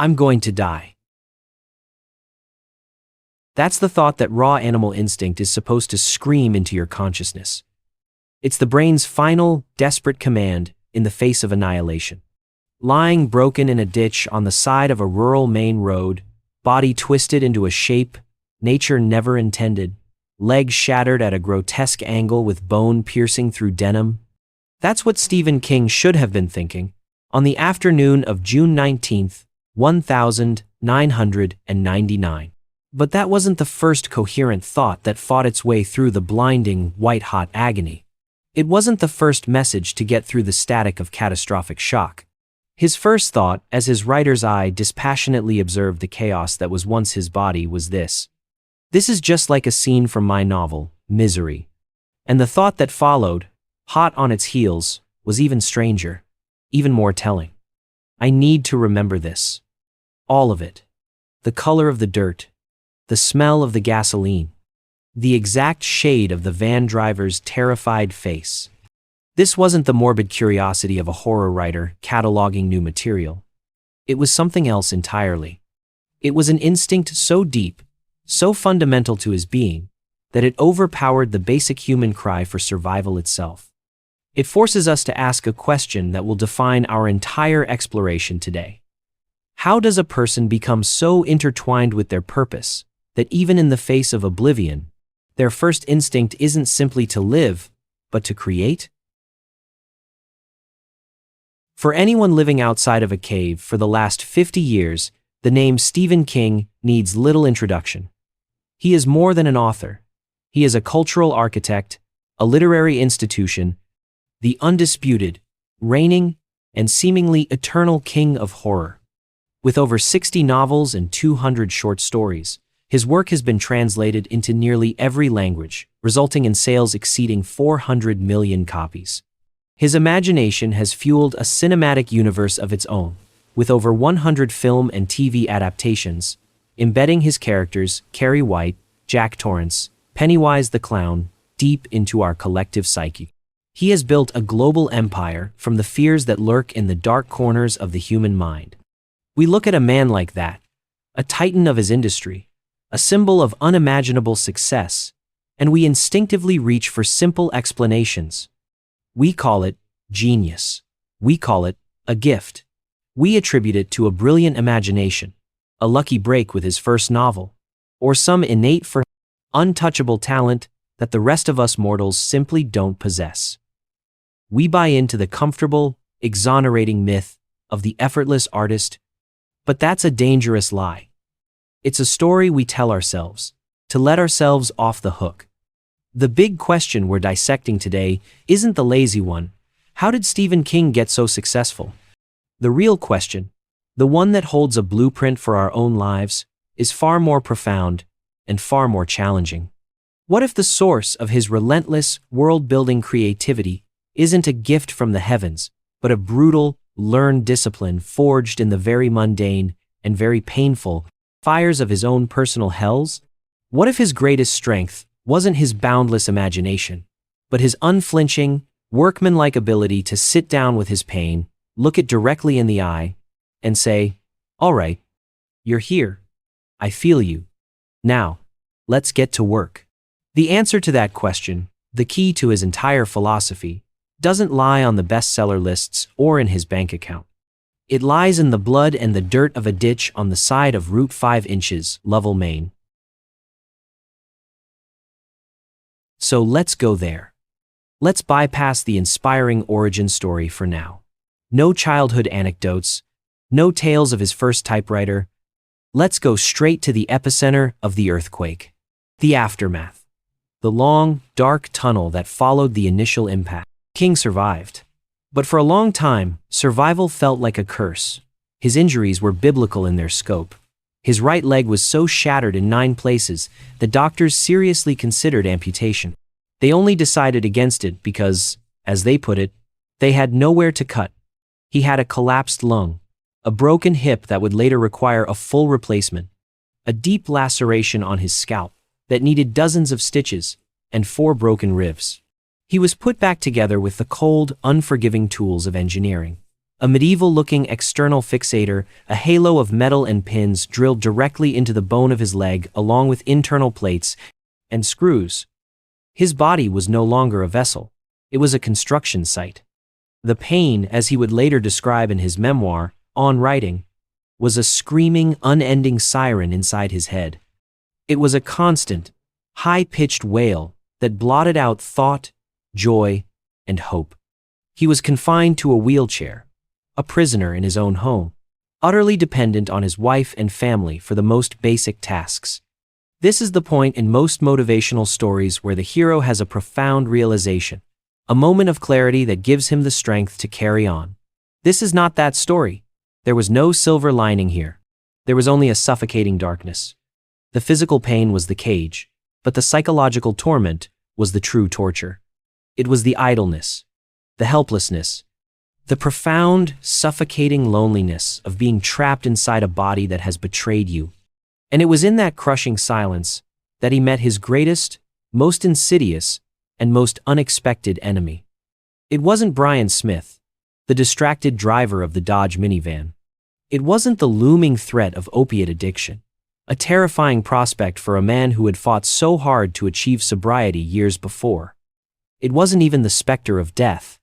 I'm going to die. That's the thought that raw animal instinct is supposed to scream into your consciousness. It's the brain's final, desperate command in the face of annihilation. Lying broken in a ditch on the side of a rural Maine road, body twisted into a shape nature never intended, legs shattered at a grotesque angle with bone piercing through denim. That's what Stephen King should have been thinking on the afternoon of June 19th, 1999. But that wasn't the first coherent thought that fought its way through the blinding, white-hot agony. It wasn't the first message to get through the static of catastrophic shock. His first thought, as his writer's eye dispassionately observed the chaos that was once his body, was this. This is just like a scene from my novel, Misery. And the thought that followed, hot on its heels, was even stranger, even more telling. I need to remember this. All of it. The color of the dirt, the smell of the gasoline, the exact shade of the van driver's terrified face. This wasn't the morbid curiosity of a horror writer cataloging new material. It was something else entirely. It was an instinct so deep, so fundamental to his being, that it overpowered the basic human cry for survival itself. It forces us to ask a question that will define our entire exploration today. How does a person become so intertwined with their purpose that even in the face of oblivion, their first instinct isn't simply to live, but to create? For anyone living outside of a cave for the last 50 years, the name Stephen King needs little introduction. He is more than an author. He is a cultural architect, a literary institution, the undisputed, reigning, and seemingly eternal king of horror. With over 60 novels and 200 short stories, his work has been translated into nearly every language, resulting in sales exceeding 400 million copies. His imagination has fueled a cinematic universe of its own, with over 100 film and TV adaptations, embedding his characters, Carrie White, Jack Torrance, Pennywise the Clown, deep into our collective psyche. He has built a global empire from the fears that lurk in the dark corners of the human mind. We look at a man like that, a titan of his industry, a symbol of unimaginable success, and we instinctively reach for simple explanations. We call it genius. We call it a gift. We attribute it to a brilliant imagination, a lucky break with his first novel, or some innate untouchable talent that the rest of us mortals simply don't possess. We buy into the comfortable, exonerating myth of the effortless artist, but that's a dangerous lie. It's a story we tell ourselves, to let ourselves off the hook. The big question we're dissecting today isn't the lazy one. How did Stephen King get so successful? The real question, the one that holds a blueprint for our own lives, is far more profound and far more challenging. What if the source of his relentless, world-building creativity isn't a gift from the heavens, but a brutal, learned discipline forged in the very mundane and very painful fires of his own personal hells? What if his greatest strength wasn't his boundless imagination, but his unflinching, workmanlike ability to sit down with his pain, look it directly in the eye, and say, "All right, you're here. I feel you. Now, let's get to work." The answer to that question, the key to his entire philosophy, doesn't lie on the bestseller lists or in his bank account. It lies in the blood and the dirt of a ditch on the side of Route 5 inches, Lovell, Maine. So let's go there. Let's bypass the inspiring origin story for now. No childhood anecdotes, no tales of his first typewriter. Let's go straight to the epicenter of the earthquake. The aftermath. The long, dark tunnel that followed the initial impact. King survived. But for a long time, survival felt like a curse. His injuries were biblical in their scope. His right leg was so shattered in 9 places that doctors seriously considered amputation. They only decided against it because, as they put it, they had nowhere to cut. He had a collapsed lung, a broken hip that would later require a full replacement, a deep laceration on his scalp that needed dozens of stitches, and 4 broken ribs. He was put back together with the cold, unforgiving tools of engineering, A medieval-looking external fixator, a halo of metal and pins drilled directly into the bone of his leg along with internal plates and screws. His body was no longer a vessel. It was a construction site. The pain, as he would later describe in his memoir, On Writing, was a screaming, unending siren inside his head. It was a constant, high-pitched wail that blotted out thought, joy, and hope. He was confined to a wheelchair, a prisoner in his own home, utterly dependent on his wife and family for the most basic tasks. This is the point in most motivational stories where the hero has a profound realization, a moment of clarity that gives him the strength to carry on. This is not that story. There was no silver lining here. There was only a suffocating darkness. The physical pain was the cage, but the psychological torment was the true torture. It was the idleness, the helplessness, the profound, suffocating loneliness of being trapped inside a body that has betrayed you. And it was in that crushing silence that he met his greatest, most insidious, and most unexpected enemy. It wasn't Brian Smith, the distracted driver of the Dodge minivan. It wasn't the looming threat of opiate addiction, a terrifying prospect for a man who had fought so hard to achieve sobriety years before. It wasn't even the specter of death.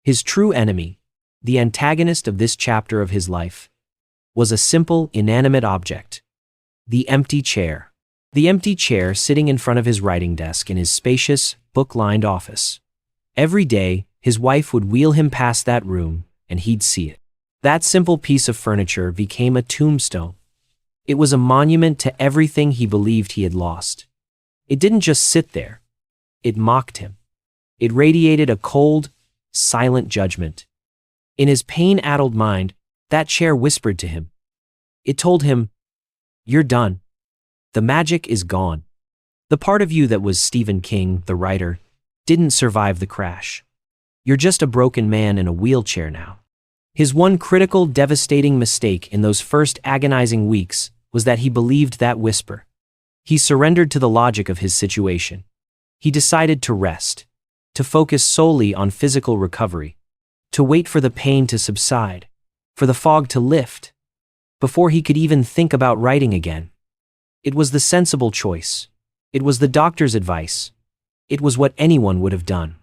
His true enemy, the antagonist of this chapter of his life, was a simple, inanimate object. The empty chair. The empty chair sitting in front of his writing desk in his spacious, book-lined office. Every day, his wife would wheel him past that room, and he'd see it. That simple piece of furniture became a tombstone. It was a monument to everything he believed he had lost. It didn't just sit there. It mocked him. It radiated a cold, silent judgment. In his pain-addled mind, that chair whispered to him. It told him, "You're done. The magic is gone." The part of you that was Stephen King, the writer, didn't survive the crash. You're just a broken man in a wheelchair now. His one critical, devastating mistake in those first agonizing weeks was that he believed that whisper. He surrendered to the logic of his situation. He decided to rest, to focus solely on physical recovery, to wait for the pain to subside, for the fog to lift, before he could even think about writing again. It was the sensible choice. It was the doctor's advice. It was what anyone would have done.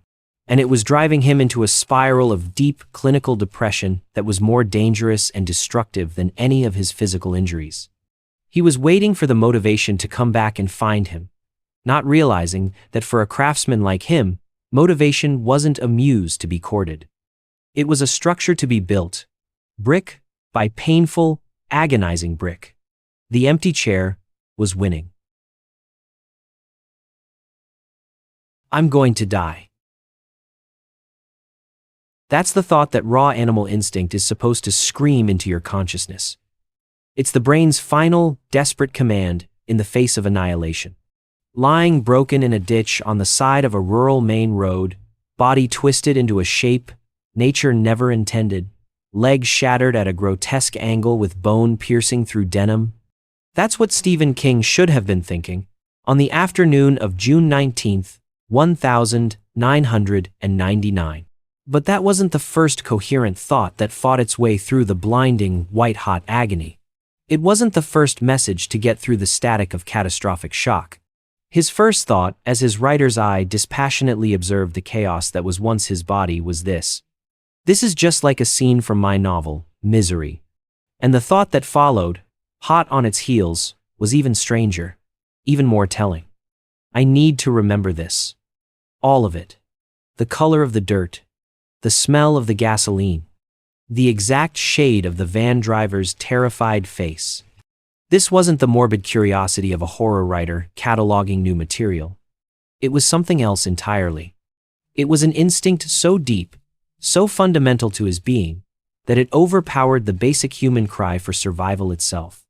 And it was driving him into a spiral of deep clinical depression that was more dangerous and destructive than any of his physical injuries. He was waiting for the motivation to come back and find him, not realizing that for a craftsman like him, motivation wasn't a muse to be courted. It was a structure to be built, brick by painful, agonizing brick. The empty chair was winning. I'm going to die. That's the thought that raw animal instinct is supposed to scream into your consciousness. It's the brain's final, desperate command in the face of annihilation. Lying broken in a ditch on the side of a rural Maine road, body twisted into a shape nature never intended, legs shattered at a grotesque angle with bone piercing through denim. That's what Stephen King should have been thinking on the afternoon of June 19th, 1999. But that wasn't the first coherent thought that fought its way through the blinding, white-hot agony. It wasn't the first message to get through the static of catastrophic shock. His first thought, as his writer's eye dispassionately observed the chaos that was once his body, was this. This is just like a scene from my novel, Misery. And the thought that followed, hot on its heels, was even stranger, even more telling. I need to remember this. All of it. The color of the dirt, the smell of the gasoline, the exact shade of the van driver's terrified face. This wasn't the morbid curiosity of a horror writer cataloging new material. It was something else entirely. It was an instinct so deep, so fundamental to his being, that it overpowered the basic human cry for survival itself.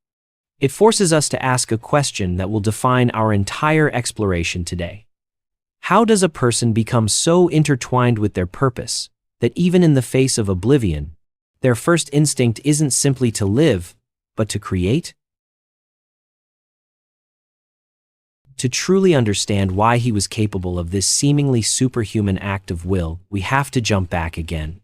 It forces us to ask a question that will define our entire exploration today. How does a person become so intertwined with their purpose that even in the face of oblivion, their first instinct isn't simply to live, but to create? To truly understand why he was capable of this seemingly superhuman act of will, we have to jump back again.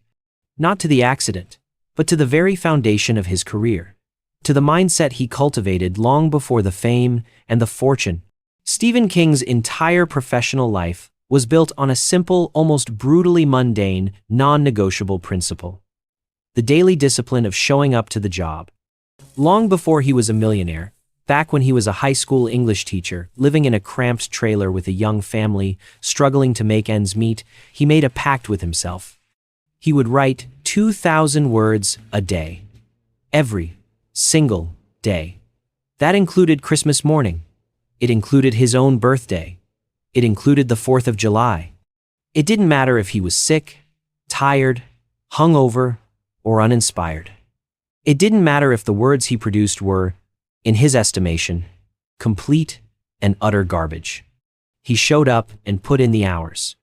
Not to the accident, but to the very foundation of his career, to the mindset he cultivated long before the fame and the fortune. Stephen King's entire professional life was built on a simple, almost brutally mundane, non-negotiable principle: the daily discipline of showing up to the job. Long before he was a millionaire, back when he was a high school English teacher, living in a cramped trailer with a young family, struggling to make ends meet, he made a pact with himself. He would write 2,000 words a day. Every single day. That included Christmas morning. It included his own birthday. It included the 4th of July. It didn't matter if he was sick, tired, hungover, or uninspired. It didn't matter if the words he produced were, in his estimation, complete and utter garbage. He showed up and put in the hours.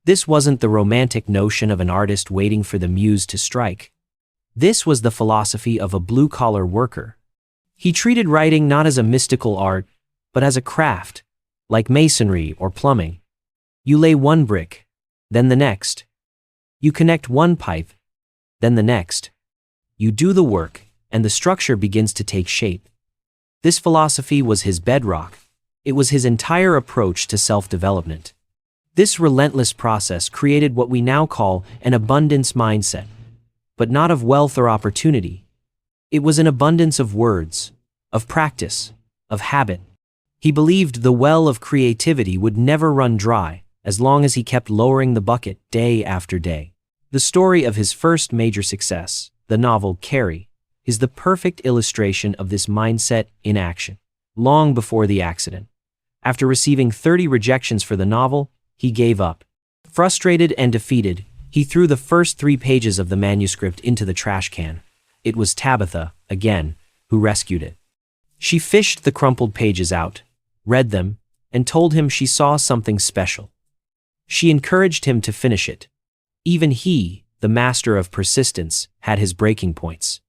This wasn't the romantic notion of an artist waiting for the muse to strike. This was the philosophy of a blue-collar worker. He treated writing not as a mystical art, but as a craft, like masonry or plumbing. You lay one brick, then the next. You connect one pipe, then the next. You do the work, and the structure begins to take shape. This philosophy was his bedrock. It was his entire approach to self-development. This relentless process created what we now call an abundance mindset, but not of wealth or opportunity. It was an abundance of words, of practice, of habit. He believed the well of creativity would never run dry as long as he kept lowering the bucket day after day. The story of his first major success, the novel Carrie, is the perfect illustration of this mindset in action. Long before the accident, after receiving 30 rejections for the novel, he gave up. Frustrated and defeated, he threw the first 3 pages of the manuscript into the trash can. It was Tabitha, again, who rescued it. She fished the crumpled pages out, read them, and told him she saw something special. She encouraged him to finish it. Even he, the master of persistence, had his breaking points.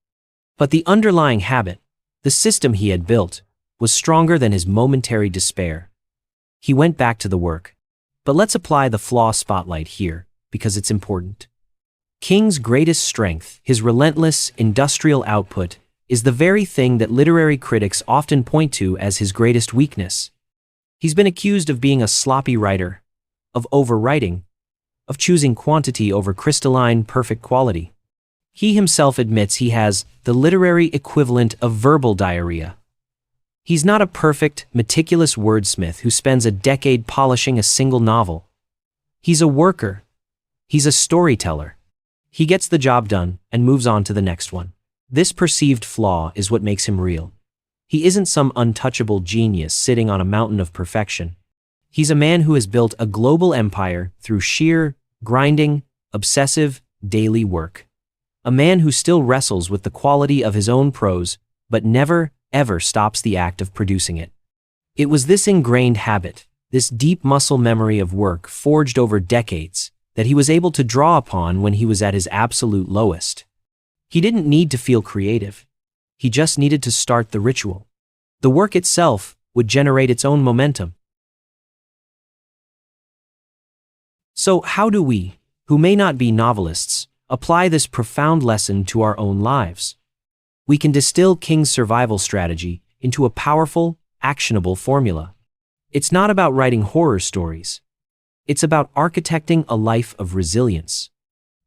But the underlying habit, the system he had built, was stronger than his momentary despair. He went back to the work. But let's apply the flaw spotlight here, because it's important. King's greatest strength, his relentless, industrial output, is the very thing that literary critics often point to as his greatest weakness. He's been accused of being a sloppy writer, of overwriting, of choosing quantity over crystalline, perfect quality. He himself admits he has the literary equivalent of verbal diarrhea. He's not a perfect, meticulous wordsmith who spends a decade polishing a single novel. He's a worker. He's a storyteller. He gets the job done and moves on to the next one. This perceived flaw is what makes him real. He isn't some untouchable genius sitting on a mountain of perfection. He's a man who has built a global empire through sheer, grinding, obsessive, daily work. A man who still wrestles with the quality of his own prose, but never, ever stops the act of producing it. It was this ingrained habit, this deep muscle memory of work forged over decades, that he was able to draw upon when he was at his absolute lowest. He didn't need to feel creative. He just needed to start the ritual. The work itself would generate its own momentum. So how do we, who may not be novelists, apply this profound lesson to our own lives? We can distill King's survival strategy into a powerful, actionable formula. It's not about writing horror stories. It's about architecting a life of resilience.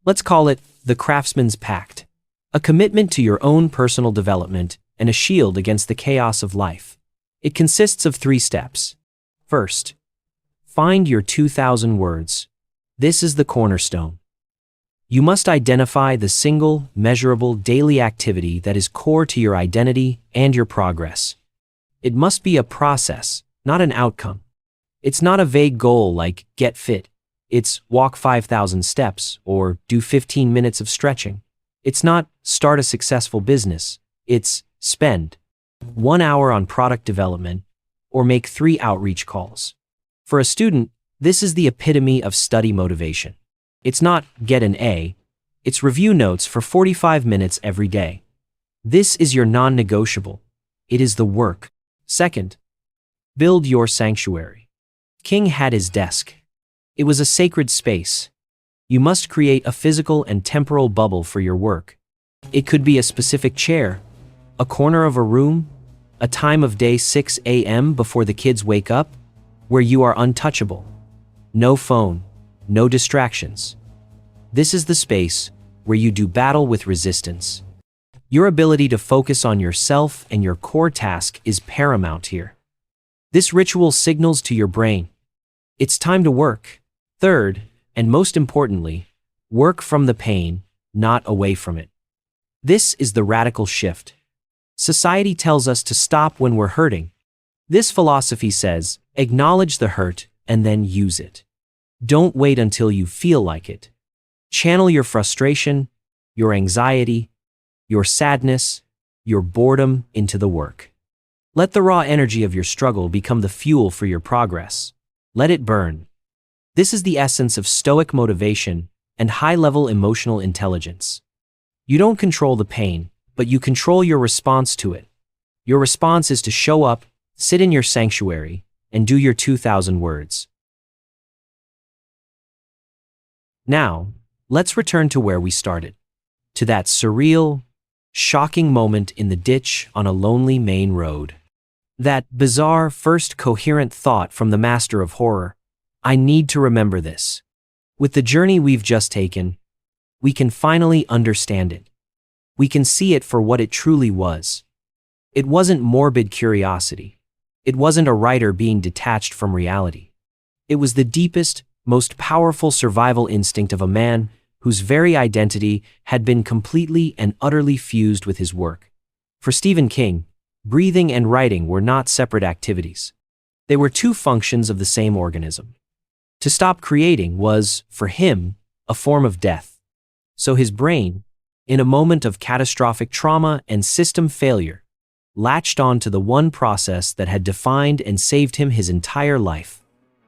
Let's call it the Craftsman's Pact, a commitment to your own personal development and a shield against the chaos of life. It consists of 3 steps. First, find your 2,000 words. This is the cornerstone. You must identify the single, measurable daily activity that is core to your identity and your progress. It must be a process, not an outcome. It's not a vague goal like get fit. It's walk 5,000 steps or do 15 minutes of stretching. It's not start a successful business. It's spend 1 hour on product development or make 3 outreach calls. For a student, this is the epitome of study motivation. It's not get an A, it's review notes for 45 minutes every day. This is your non-negotiable. It is the work. Second, build your sanctuary. King had his desk. It was a sacred space. You must create a physical and temporal bubble for your work. It could be a specific chair, a corner of a room, a time of day 6 a.m. before the kids wake up, where you are untouchable. No phone, no distractions. This is the space where you do battle with resistance. Your ability to focus on yourself and your core task is paramount here. This ritual signals to your brain, it's time to work. Third, and most importantly, work from the pain, not away from it. This is the radical shift. Society tells us to stop when we're hurting. This philosophy says, acknowledge the hurt and then use it. Don't wait until you feel like it. Channel your frustration, your anxiety, your sadness, your boredom into the work. Let the raw energy of your struggle become the fuel for your progress. Let it burn. This is the essence of stoic motivation and high-level emotional intelligence. You don't control the pain, but you control your response to it. Your response is to show up, sit in your sanctuary, and do your 2,000 words. Now, let's return to where we started. To that surreal, shocking moment in the ditch on a lonely main road. That bizarre first coherent thought from the master of horror, I need to remember this. With the journey we've just taken, we can finally understand it. We can see it for what it truly was. It wasn't morbid curiosity. It wasn't a writer being detached from reality. It was the deepest, most powerful survival instinct of a man whose very identity had been completely and utterly fused with his work. For Stephen King, breathing and writing were not separate activities. They were two functions of the same organism. To stop creating was, for him, a form of death. So his brain, in a moment of catastrophic trauma and system failure, latched on to the one process that had defined and saved him his entire life: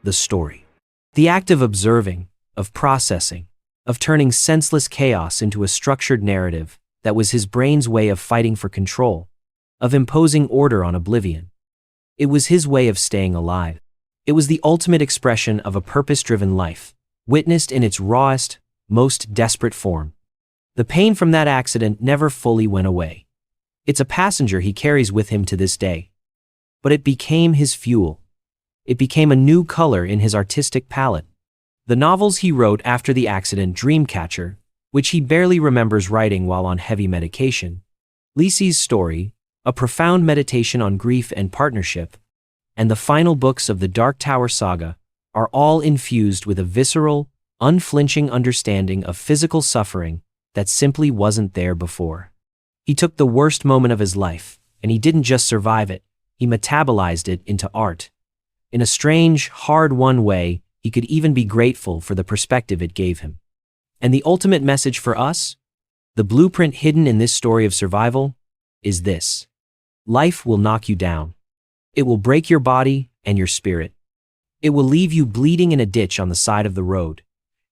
the story. The act of observing, of processing, of turning senseless chaos into a structured narrative that was his brain's way of fighting for control, of imposing order on oblivion. It was his way of staying alive. It was the ultimate expression of a purpose-driven life, witnessed in its rawest, most desperate form. The pain from that accident never fully went away. It's a passenger he carries with him to this day. But it became his fuel. It became a new color in his artistic palette. The novels he wrote after the accident, Dreamcatcher, which he barely remembers writing while on heavy medication, Lisey's Story, a profound meditation on grief and partnership, and the final books of the Dark Tower saga, are all infused with a visceral, unflinching understanding of physical suffering that simply wasn't there before. He took the worst moment of his life, and he didn't just survive it, he metabolized it into art. In a strange, hard-won way, he could even be grateful for the perspective it gave him. And the ultimate message for us, the blueprint hidden in this story of survival, is this: life will knock you down. It will break your body and your spirit. It will leave you bleeding in a ditch on the side of the road.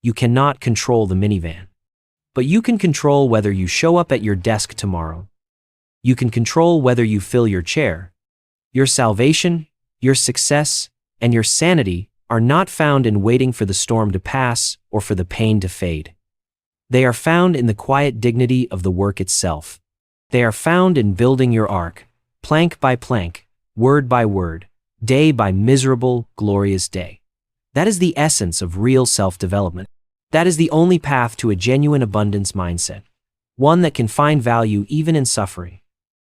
You cannot control the minivan. But you can control whether you show up at your desk tomorrow. You can control whether you fill your chair. Your salvation, your success, and your sanity are not found in waiting for the storm to pass or for the pain to fade. They are found in the quiet dignity of the work itself. They are found in building your ark, plank by plank, word by word, day by miserable, glorious day. That is the essence of real self-development. That is the only path to a genuine abundance mindset, one that can find value even in suffering.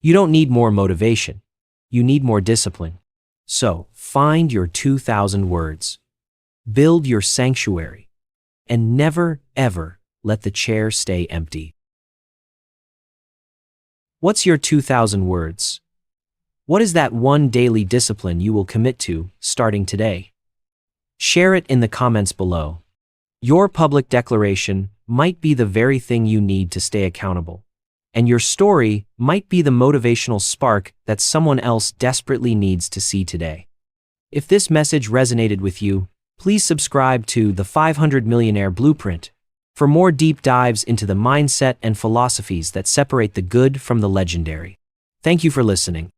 You don't need more motivation. You need more discipline. So, find your 2,000 words. Build your sanctuary. And never, ever let the chair stay empty. What's your 2,000 words? What is that one daily discipline you will commit to starting today? Share it in the comments below. Your public declaration might be the very thing you need to stay accountable. And your story might be the motivational spark that someone else desperately needs to see today. If this message resonated with you, please subscribe to the 500 Millionaire Blueprint for more deep dives into the mindset and philosophies that separate the good from the legendary. Thank you for listening.